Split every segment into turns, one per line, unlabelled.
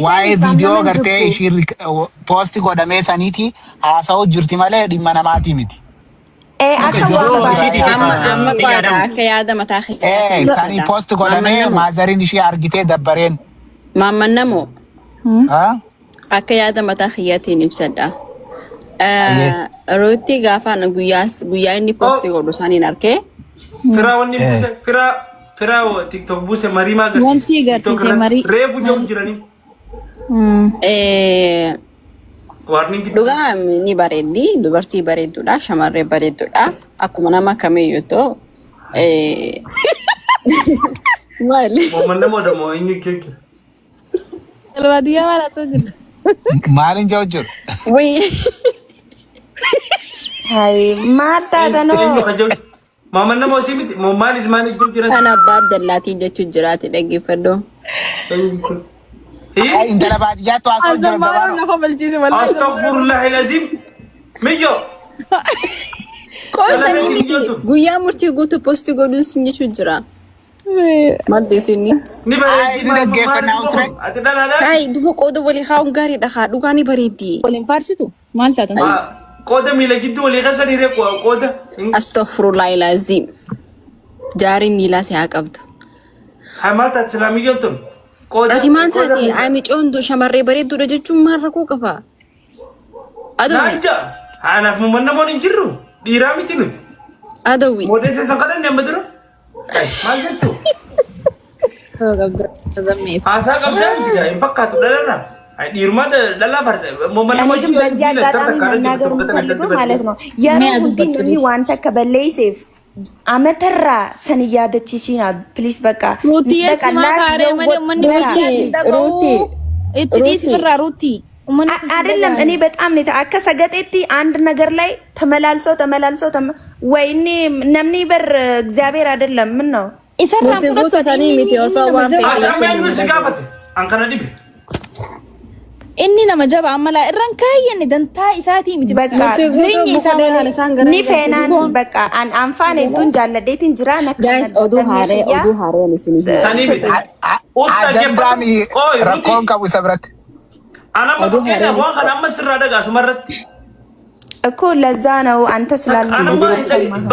waa'ee viidiyoo gartee ishii poosti godhamee saniiti haasa'uu jirti malee dhimma namaatii miti.
Akka yaada mataa kiyyaatti.
Sanii poosti godhamee maazariin ishii argitee dabbareen.
Maammannamoo. Akka yaada mataa kiyyaatiin ibsadha. Rooti gaafa guyyaa inni poosti godhu saniin arkee.
Firaa wanni buuse firaa TikTok buuse marii maa
agarsiisa. Wanti agarsiise marii.
Reefu joom jiranii.
Dhugaa ni bareeddi, dubartii bareedduudha, shamarree bareedduudha. Akkuma nama kamiyyuu ta'u.
Maali? Maammannamoo damoo inni keekki.
Baadiyyaa maal asoo jirtu?
Maalin jaww jiru?
Hai maal taatanoo?
Maammannamoo si miti maalis maal iddoo jiran?
Kan abbaa Abdallaatii jechuun jiraate dhaggeeffadhoo.
Intala baadiyyaattu haasa'u jira gabaadha.
Astaghfirullahi lazim. Miyyo.
Qoosanii miti guyyaa murtii guutuu poosti godhuun sin jechuun jira. Madde isinni.
Ni bareeddi
dhaggeeffannaa usree.
Ay duba qooda walii kaa'uun gaariidha haa dhugaa ni bareeddi.
Waliin faarsitu maal taatan?
Qooda miila gidduu walii keessa ni reeku qooda.
Astaghfirullahi lazim. Jaarii miilaa si haa qabdu.
Haa maal taate islaamiyyoon tun?
Ati maal taate aymi coondu shamarree bareedduudha jechuun maal rakkoo qaba?
Adawwi. Anaaf maammannamoon hin jirru dhiiraa miti nuti.
Adawwi.
Moodeessa san kadhanne amma dura. Maal jettu? Haasaa qabdaa hin fakkaatu dhalarraa. Dhiiruma dhalaa barsa. Maammannamoo
በዚህ አጋጣሚ መናገር የምፈልገው ማለት ነው የሩዲ ዋንተ ከበለይሴፍ አመተራ ሰንያደቺሲና ፕሊስ በቃ አይደለም እኔ በጣም ነው አከሰገጤቲ አንድ ነገር ላይ ተመላልሰው ወይኔ ነምኒ በር እግዚአብሔር አይደለም ምን ነው
ይሰራ ፍሮት ታኒ ሚቲዮሶ ዋንተ
inni nama jaba amala irran kaayyanne dantaa isaatii miti
bakka jireenya isaa ni feenaan bakka an anfaan hedduun jaalladeetiin jira
guys oduu haaree isin
sanii miti
ajandaan rakkoon qabu isa biratti
ana madukeena waan kana amma sirraa dhagaasu marratti
እኮ ለዛ ነው አንተ ስላለ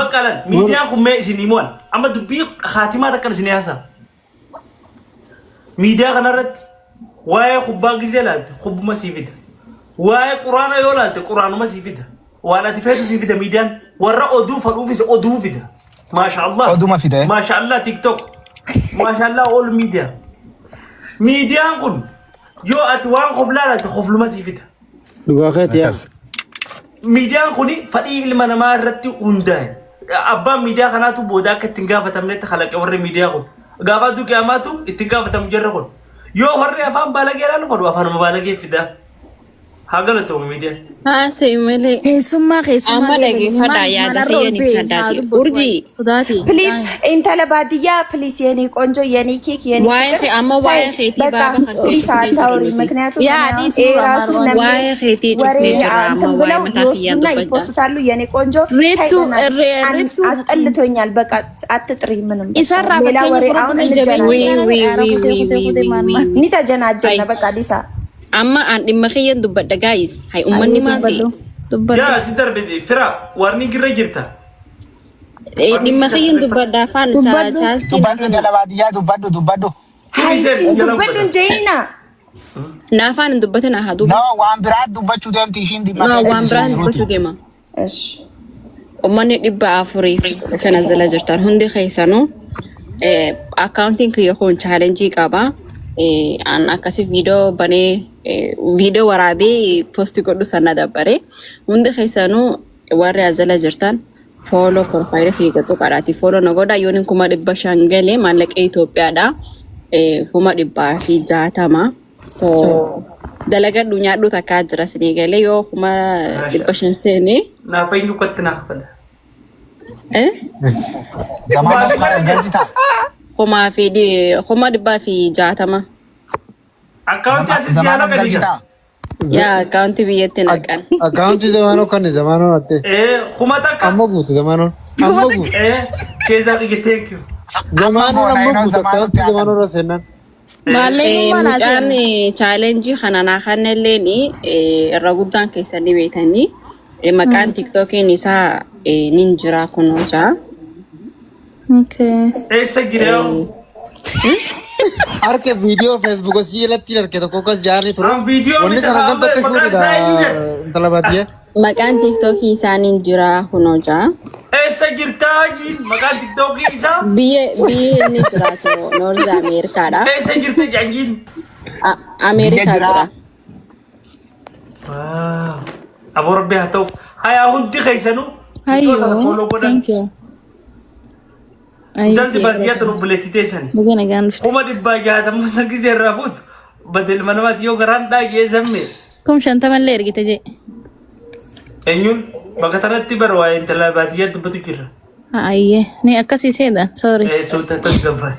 በቃ ሚዲያ ኩሜ isin himuun amma dubbii haatimaa takkan isin yaasa ሚዲያ kanarratti waa'ee kubbaa gisee laalte kubbuma sii fida waa'ee quraana yoo laalte quraanuma sii fida waan ati feetu sii fida miidiyaan warra oduu fadhuufis oduu fida maashaallah
oduma fida
maashaallah tiktok maashaallah all media miidiyaan kun yoo ati waan koflaa laalte kofluma sii fida
dhugaa keetiyaa
miidiyaan kuni fadhii ilma namaa irratti hundaa'e abbaan miidiyaa kanaatu booda akka ittiin gaafatamnetti kalaqe warri miidiyaa kun gaafatu qiyaamaatu ittiin gaafatamu jarra kun yoo warri afaan balagee lalu fadhu afaanuma balagee fida haa galatoomuu miidiyaan.
Haa se'i malee.
Keessummaa
amma dhaggeeffadhaa yaada fayyaan ibsadhaati. Urjii.
Please intala baadiyyaa please የኔ ቆንጆ የኔ ኬክ የኔ
ዋይ amma waa'ee keetii baaba kan
ታውሪ ምክንያቱም ራሱ
waa'ee keetii
እንትን ብለው ይወስዱና ይፖስታሉ የኔ ቆንጆ
ሬቱ
አስጠልቶኛል በቃ አትጥሪ ምንም
ይሰራ
ሌላ ወሬ አሁን ni tajanajjana በቃ ዲሳ
amma an dhimma kiyyan dubbadha guys hay ummanni maati
yaa si darbiti fira warni girra jirta
dhimma kiyyan dubbadha afaan isaa
dubbadhu intala baadiyyaa dubbadhu
dubbadhu jeyna
na afaan dubbatin haa dubbu
no waan biraa dubbachuu deemti ishiin dhimma
waan biraa dubbachuu deema ummanni 400 kana jala jirtan hundi keessanuu accounting kiyya kun challenge qaba an akkasi video waraabee post godhu sana dabbare hundi keessanuu warri azala jirtan follow profile fi gatu qaraati follow nagoda yonin kuma 500 galee maallaqa Itoophiyaadha kuma 160 so dalaga dunya dhu takka jira sini galee yoo kuma 500 seene
na fayyu katna khafala
zamana kana galchita
kuma 160
account asisiyaana galchita
ya account biyyatti naqan
account zamano kan zamano atte
kuma takka
amma guutu zamano amma guutu
keeza thank you
zamano amma guutu account zamano rasenan
mucaan challenge kana naa kannelleeni irra guddaan keessanii beekanii maqaan tiktokiin isaa ninjira kunuunsa.
Eessa jiraa?
Harka video Facebook si latti darke tokko kas jaarni ture.
Video
Wanni sana kan bakka shuudha talabatiya.
Maqaan tiktokii isaa ninjira kunuunsa.
Eessa jirtaa jiin maqaan tiktokii isaa?
Biyya inni jiraatu North Americaadha.
Eessa jirta jaanjiin?
Amerikaa jira.
Aboo rabbi haa ta'u. Hayaa hundi keessanuu.
Thank you.
Dalti baadiyyaa turu buleettitee sani.
Bugana gaanuf.
Kuma dhibbaa jaatamu san gisee irraa fuutu. Badel manamaati yoo garaan dhaagee sammee.
Kum shantamallee ergite jee.
Eenyuun bakka tanatti bara waa'ee intala baadiyyaa dubbatu jirra.
Ayyee ni akkasii seeda sorry.
Suuta tasgabbaa.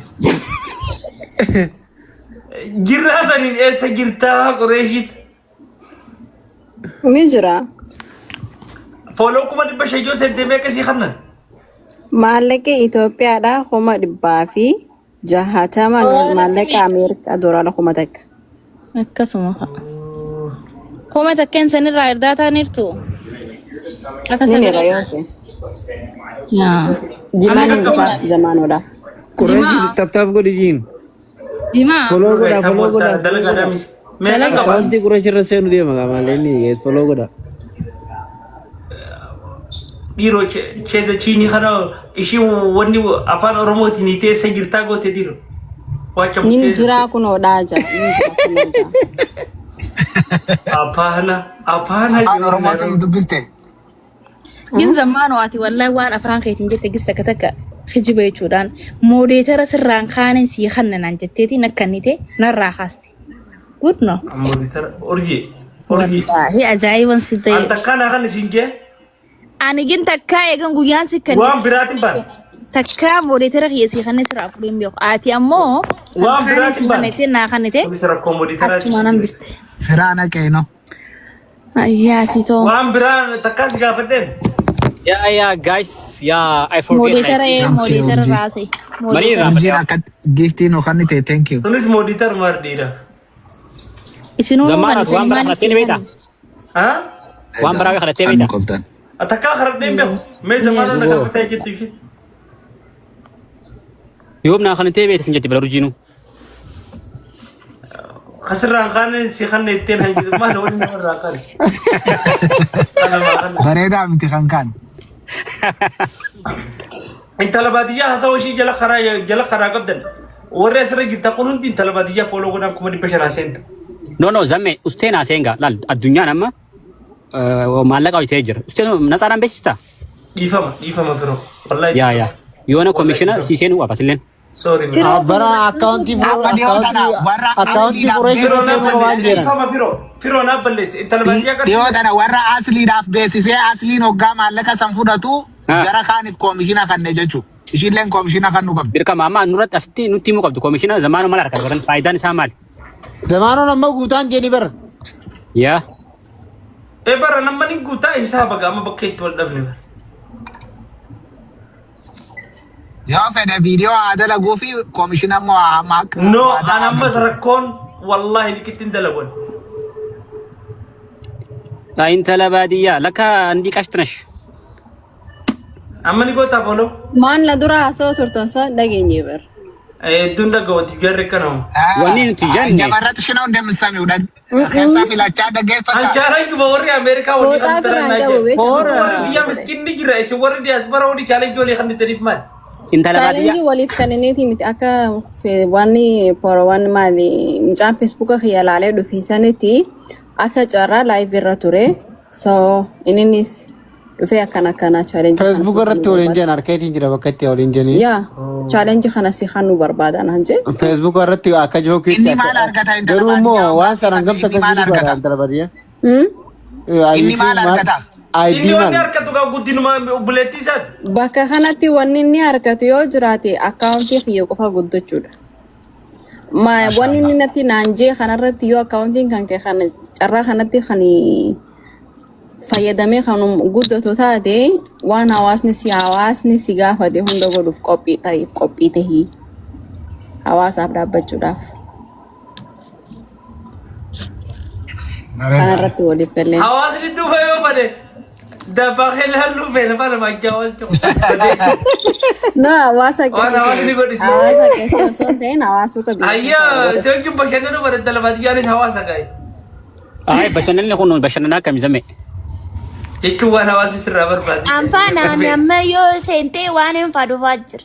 Jirraa saniin eessa jirtaa Qureeshiit?
Ni jira.
Fooloo kuma dhibba shayyoo seddeemee akkasii kannan.
Maallaqi Itoophiyaadha 160 maallaqa Ameerikaa doolaara 100.
Akkasuma. Kuma takkeen sanirraa erdaa taanirtu.
Akkasuma rayoose.
Yaa.
Jimaan zamaanodha.
Qureshi tap godhiin.
Jimaa.
Follow godha.
Dalagadamis.
Akaunti Qureshi irra seenu deema gamaalee ni follow godha.
Dhiiroo keessa chiinii kana ishii wanni afaan Oromootiin hiitee eessa jirtaa goote dhiiroo.
Ninjira kunoodhaa jira.
Apaana.
Afaan Oromootiin dubbiste.
Gin zammaanoo ati wallahi waan afaan keetiin jette gis takka takka hijiba jechuudhaan moodeetara sirraan kaanin sii kannanaan jetteetiin akkannite narraa kaaste. Good no.
Moodeetara orgii.
Wallaahi ajaa'iban si ta'e.
Anta kana kan isin gee?
Ani gin takkaa eegan guyyaan si kan.
Waan biraatiin baan.
Takkaa moodeetara kiyyasii kannite irraa fudheen beeku. Ati ammoo
waan biraatiin baan.
kannite naa kannite.
Kunis rakkoo moodeetara.
Achuma nan biste.
Firaana qeeno.
Ayyaa si too.
Waan biraan takkaas gaafadheen.
Yeah, guys. Yeah, I forget.
Moodeetara raase.
Mari
Hojiin akka giftiin okanni ta'e thank you.
Kunis moodeetara maardhiidha.
Isinuu
Zamaanatu waan bara kadhattee beektaa?
Haa?
Waan bara kadhattee
Kan
beektaa?
qoftan.
Takkaa karadheen beeku. Mee zamaanoo na gaafatee jettu.
Yoom naa kadhattee beektaa sin jetti bara urjiinu.
Kasirraan kaane si kanne ittiin hanjitu maal wani namarraa kaane.
Bareedaa miti kan kaan.
Intala baadiyyaa haasawaa ishii jala karaa qabdan. Warri asirra jirta kun hundi intala baadiyyaa fooloo godhan 500 seenta.
No, zamme usteen aseenga laal addunyaan amma maallaqa hojjetee jira. Usteen nasaadhaan beeksistaa?
Dhiifama firoo. Wallahi.
Yaa. Yoona koomishina siiseen waa basilleen.
Sorry.
Bara akaunti Qureshi irra seenu waan jiran.
Dhiifama firoo naaf balleesse. Intala baadiyyaa kan.
Dhiyoo tana warra asliidhaaf beeksisee asliin hoggaa maallaqa san fudhatu jara kaaniif koomishina kanne jechuudha. Ishiilleen koomishina kan nu qabdi.
Dirqama amma nurratti asitti nutti himuu qabdu koomishina zamaanoo mala harkaa godhan faayidaan isaa maali?
Zamaanoon amma guutaan jeeni bara.
Yaa.
Bara namni guutaa hisaaba gama bakka itti wal dhabne bara.
Yoo fedhe viidiyoo adala guufi koomishina immoo hamaa.
No, an ammas rakkoon wallahi likittiin dalagoon.
Intala baadiyyaa lakka andi qashtinash.
Amma ni gootaa fooloo.
Maan la dura haasoo turtan san dhageenye bar.
Hedduun dhaga'ooti garri kanamu.
Wanni nuti jenne.
Jamarratti shinoo እንደምትሰሚው keessaa filachaa dhaggeeffata.
Anchaaraan juba warri Ameerikaa walii kan taran naajee. Warri biyya miskiinni jira isin warri diyaasbara walii chaalenjii walii kan bitaniif maal?
Intala baadiyyaa.
Challenge waliif kanniniiti miti akka wanni waan maali mucaan feesbuuka kiyalaalee dhufeessanitti akka carraa laayif irra ture so innis dhufee akkana challenge.
Facebook irratti waliin jiran harkeetiin jira bakka itti waliin jiranii.
Yaa challenge kana si kan nu barbaadan hanje.
Facebook irratti akka jookiitti.
Inni maal argata intala
Garuu immoo waan sanaan gamta akkasii bara intala baadiyyaa.
Inni maal argata?
Inni wanni harkatu kan guddinuma buleettii isaati.
Bakka kanatti wanni inni harkatu yoo jiraate akkaawuntii kiyya qofa guddachuudha. Wanni inni natti naanjee kanarratti yoo akkaawuntiin kan kee kana carraa kanatti kan fayyadamee kan guddatu taate waan hawaasni si gaafate hunda godhuuf qophii tahii hawaasaaf dhaabbachuudhaaf. kanarratti waliif galle.
Hawaasni duuba yoo bade dabaaqee lalluu beela bana majjaawal ta'u.
No, hawaasa
Hawaasni godhisi.
hawaasa keessa osoo hin ta'in hawaasota biyya
Ayyaa sochiin bashannanuu bara dalabaatiyyaanis hawaasa gaa'e.
Ay bashannanni kun bashannanaa akkamii zamme?
Jechuun waan hawaasni sirraa barbaadu.
Anfaanaan amma yoo seentee waan hin fadufaa jira.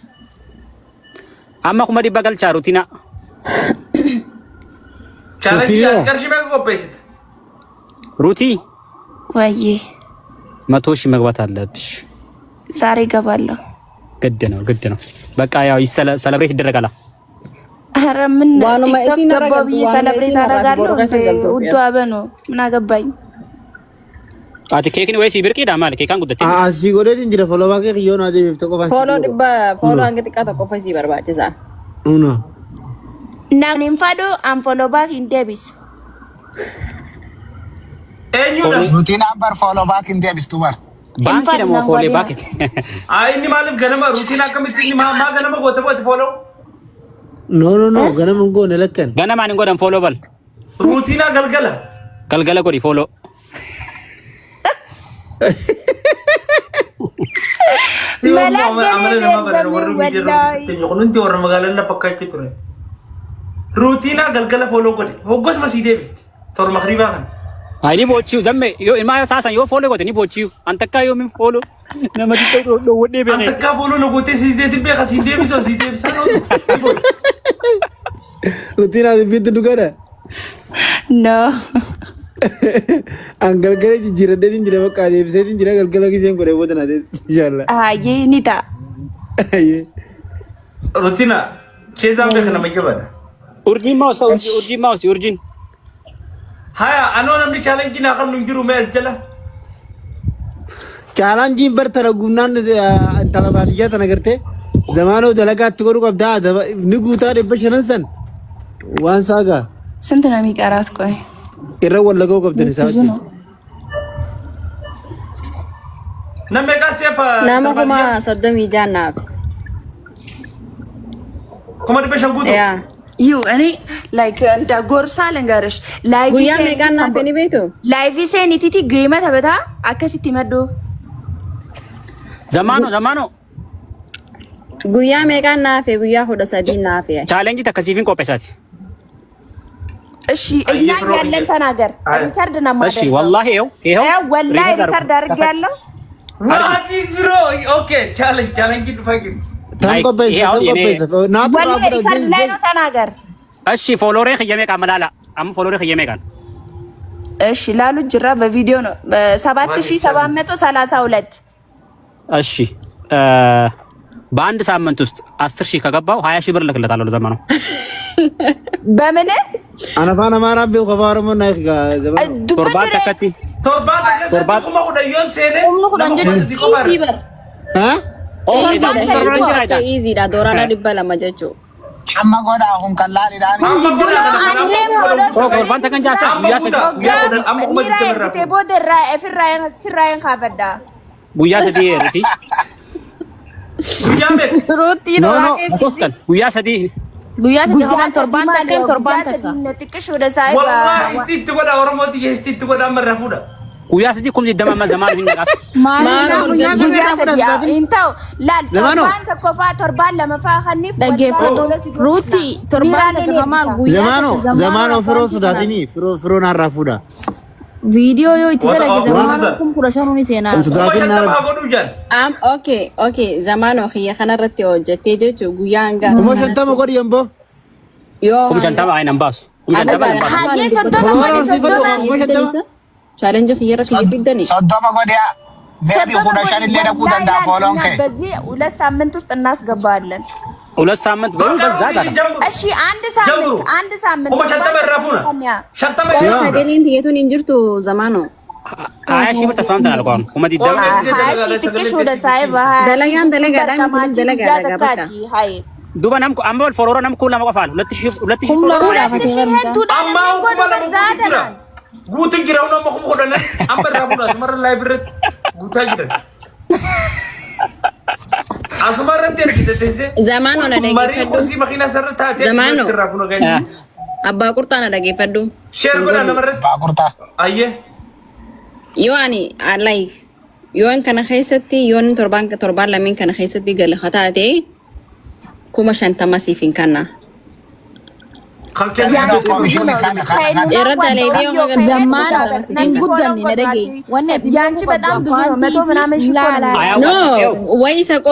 Amma kuma dhibba galchaa ruutina.
Chaalenjii qarshii meeqa qopheessite?
Ruutii
Wayyee
100 ሺህ መግባት አለብሽ።
ዛሬ እገባለሁ።
ግድ ነው። በቃ ያው ሰለብሬት ይደረጋል።
ኧረ ምን
ዋኑማ እዚህ ነረጋሉ
ሰለብሬት አደርጋለሁ። ውዱ አበኖ ምን አገባኝ።
አቲ ኬክን ወይስ ይብርቂ ዳማል ኬካን ጉደት
Asii godheet hin jira foloo baakee xiyyoon adii beektee qofaan.
ፎሎ ድባ ፎሎ አንገት ቃ ተቆፈሲ በርባጭሳ
Una.
Namni hin fadhu an follow back hin deebisu.
Eenyudha?
Ruutiin ambar follow back hin deebistu bar.
ባንኪ ደግሞ ፎሎ ባክ
Ay inni maaliif ganama ruutiin akkamitti inni maa ganama goote booti fooloo?
No. Ganama hin goone lakkan.
ገነማን እንጎደን ፎሎ በል
Ruutiinaa galgala.
galgala godhi ፎሎ
Amala nama bara warri miidiyaa ruutiin kun hundi warra magaalaa na fakkaachuu ture. Ruutiinaa galgala fooloo godhe hoggos masii deebifti. Tor makriibaa kana.
አይኒ ቦቺው ዘሜ ዮ ኢማ ሳሳን ዮ ፎሎ ጎተኒ ቦቺው አንተካ ዮ ምን ፎሎ ነመዲ ዶ ወዴ ቤኔ
Antakkaa fooloo na gootee sii deetin beeka sii deebisan sii deebisan.
Rutiin adii bitti dhugaadha.
No.
An galgala jijjiiradhee hin jira bakka adeemsee hin jira galgala giseen godhee booda na adeemsisa inshallah.
Hayyee ni ta'a.
Ruutiinaa keessaan beeka nama jabaadha.
ኡርጂን ማውስ ኡርጂን ማውስ ኡርጂን
Haya anoo namni chaalenjii naa qabnu hin jiru mee as jala.
Chaalanjiin bar tara gunnaan intala baadiyyaa tana gartee zamaanoo dalagaatti godhu qabdaa ni guutaa 500 san waan saagaa
ስንት ነው የሚቀራት? ቆይ
irra wallagoo qabdan isaatti.
Namni qaseef
nama kuma soddom ijaannaaf
kuma dhibba shan guutuu.
ያ
ዩ እኔ ላይክ እንደ ጎርሳ ልንገርሽ
ጉያ ሜጋና ፈኒ ቤቱ
ላይቭ ሴኒቲቲ ገመ ተበታ አከሲቲ መዶ
ዘማኖ
ጉያ ሜጋና ፈ ጉያ ሆደ ሰዲና ፈ
ቻሌንጅ ተከሲፊን ቆጴሳት
እሺ እኛ ያለን ተናገር ሪካርድ እና ማለት
እሺ ወላሂ ይሄው
ወላሂ ሪካርድ አድርግ ያለው
What is bro? Okay, challenge ዱፋቂ
ወላሂ ሪካርድ ላይ ነው ተናገር።
እሺ ፎሎሬ ከየሜቃ መላላ አም ፎሎሬ ከየሜቃ
እሺ ላሉ ጅራ በቪዲዮ ነው 7732
እሺ በአንድ ሳምንት ውስጥ 10 ሺህ ከገባው 20 ሺህ ብር ልክለታለሁ ለዘመነው
በምን
አናፋና ማራብ ቢው ከፋረሞ ናይክ ጋ ዘመን
ቶርባት ተከቲ
torbaat kuma kudayyoon seene
ኢዚ ዳ ዶራላ ዲበላ መጀቹ
Amma godhaa kun kallaadhaan.
torban takan jaasa guyyaa sadii riti
no
soskan guyyaa sadii guyyaa sadii kun didama zaman hin qab
ዘማኖ ፍሮ ሱዳቲኒ ፍሮ ናራፉዳ
ቪዲዮ ዮ ይተላገ ዘማኑ ኩም ኩራሻኑኒ ሴና
ሱዳቲን ናራ
am okay zamano khiya khanarratti hojjete jechu guyanga
kuma shantama godi yambo
yo
kum shantama ay nambas
challenge khiya rakhi bidani
Soddoma godhaa. Beebii kudha shanillee dhaquu danda'a fooloon kee.
በዚህ 2 ሳምንት ውስጥ እናስገባለን።
2 ሳምንት በዛ ጋር
እሺ አንድ ሳምንት
kuma shantama irraa fuuna shantama
sagalin yetuun injirtu zamano
20 ሺህ ብር ተስማምተናል ቋም kuma didama
ሀሺ ትክሽ ወደ ሳይባ
dalagaan dalagaa
ሃይ
duba nam ko ambal forora nam ko lama qofal 2000
amma kuma lama jira guutin jira una ma kuma kudana amma irraa fuuna asumar library guutaa jira asumar irratti ergite tese
zamano na
marii kursi makina sarra taate
Zamano.
irraa fuuna gaani
Abbaa qurxaa na dhageeffadhu.
Share godha namarratti.
Abbaa qurxaa.
Ayyee.
Yoo ani like yoon kana keessatti yoon torbaan lameen kana keessatti galata taate 50,000 siif hin kenna.
Zammaana hin guddanne na dhagee.
Yaanchi በጣም ብዙ ነው 100 ምናምን ሺህ
ነው ወይ ሰቆ